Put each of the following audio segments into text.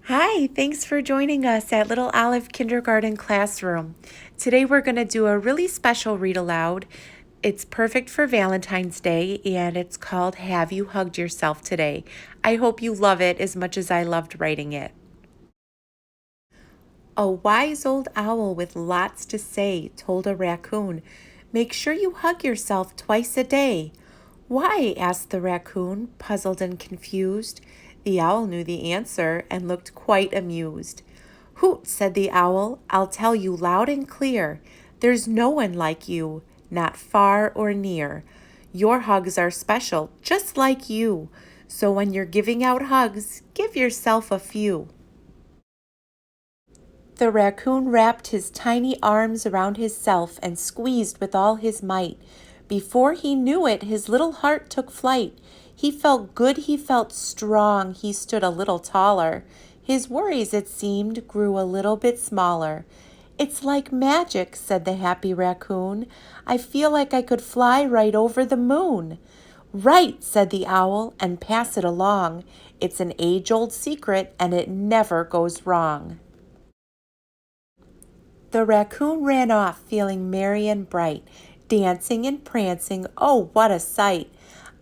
Hi, thanks for joining us at Little Olive Kindergarten Classroom. Today we're going to do a really special read aloud. It's perfect for Valentine's Day and it's called Have You Hugged Yourself Today? I hope you love it as much as I loved writing it. A wise old owl with lots to say told a raccoon, "Make sure you hug yourself twice a day." "Why?" asked the raccoon, puzzled and confused. The owl knew the answer and looked quite amused. "Hoot," said the owl, "I'll tell you loud and clear. There's no one like you, not far or near. Your hugs are special, just like you. So when you're giving out hugs, give yourself a few." The raccoon wrapped his tiny arms around himself and squeezed with all his might. Before he knew it, his little heart took flight. He felt good, he felt strong, he stood a little taller. His worries, it seemed, grew a little bit smaller. "It's like magic," said the happy raccoon. "I feel like I could fly right over the moon." "Right," said the owl, "and pass it along. It's an age-old secret, and it never goes wrong." The raccoon ran off feeling merry and bright, dancing and prancing, oh, what a sight!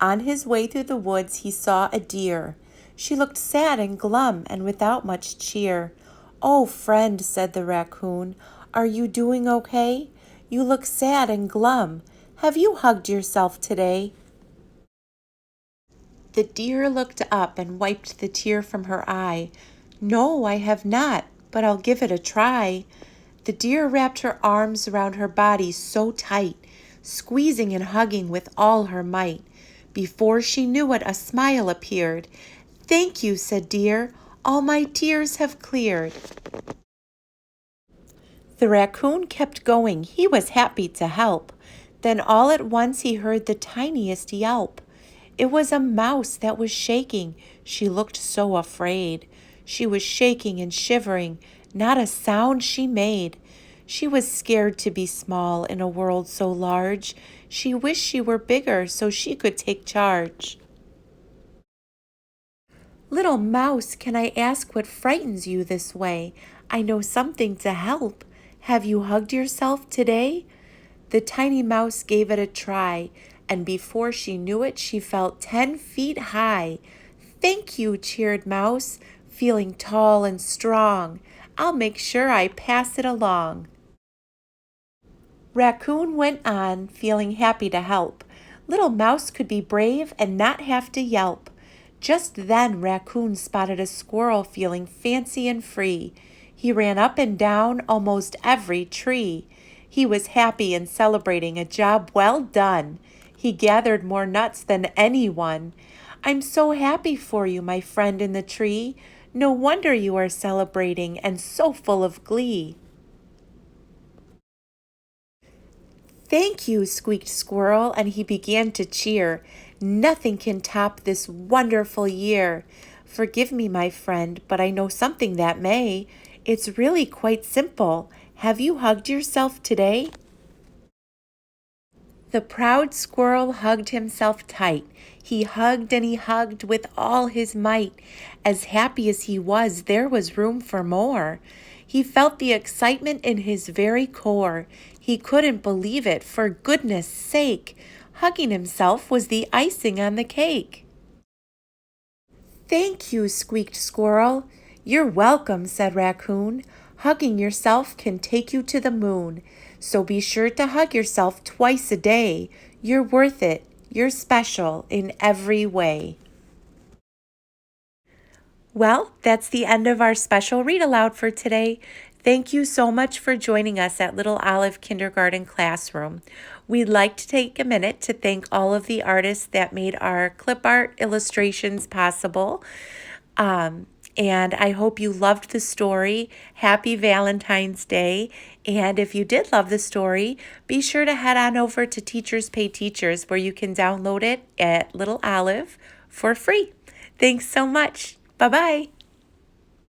On his way through the woods he saw a deer. She looked sad and glum and without much cheer. "Oh, friend," said the raccoon, "are you doing okay? You look sad and glum. Have you hugged yourself today?" The deer looked up and wiped the tear from her eye. "No, I have not, but I'll give it a try." The deer wrapped her arms around her body so tight, squeezing and hugging with all her might. Before she knew it, a smile appeared. "Thank you," said Deer. "All my tears have cleared." The raccoon kept going. He was happy to help. Then all at once he heard the tiniest yelp. It was a mouse that was shaking. She looked so afraid. She was shaking and shivering. Not a sound she made. She was scared to be small in a world so large. She wished she were bigger so she could take charge. "Little mouse, can I ask what frightens you this way? I know something to help. Have you hugged yourself today?" The tiny mouse gave it a try, and before she knew it, she felt 10 feet high. "Thank you," cheered Mouse, feeling tall and strong. "I'll make sure I pass it along." Raccoon went on, feeling happy to help. Little Mouse could be brave and not have to yelp. Just then Raccoon spotted a squirrel feeling fancy and free. He ran up and down almost every tree. He was happy and celebrating a job well done. He gathered more nuts than anyone. "I'm so happy for you, my friend in the tree. No wonder you are celebrating and so full of glee." "Thank you," squeaked Squirrel, and he began to cheer. "Nothing can top this wonderful year. Forgive me, my friend, but I know something that may. It's really quite simple. Have you hugged yourself today?" The proud squirrel hugged himself tight. He hugged and he hugged with all his might. As happy as he was, there was room for more. He felt the excitement in his very core. He couldn't believe it, for goodness sake. Hugging himself was the icing on the cake. "Thank you," squeaked Squirrel. "You're welcome," said Raccoon. "Hugging yourself can take you to the moon. So be sure to hug yourself twice a day. You're worth it. You're special in every way." Well, that's the end of our special read aloud for today. Thank you so much for joining us at Little Olive Kindergarten Classroom. We'd like to take a minute to thank all of the artists that made our clip art illustrations possible. And I hope you loved the story. Happy Valentine's Day. And if you did love the story, be sure to head on over to Teachers Pay Teachers, where you can download it at Little Olive for free. Thanks so much. Bye-bye.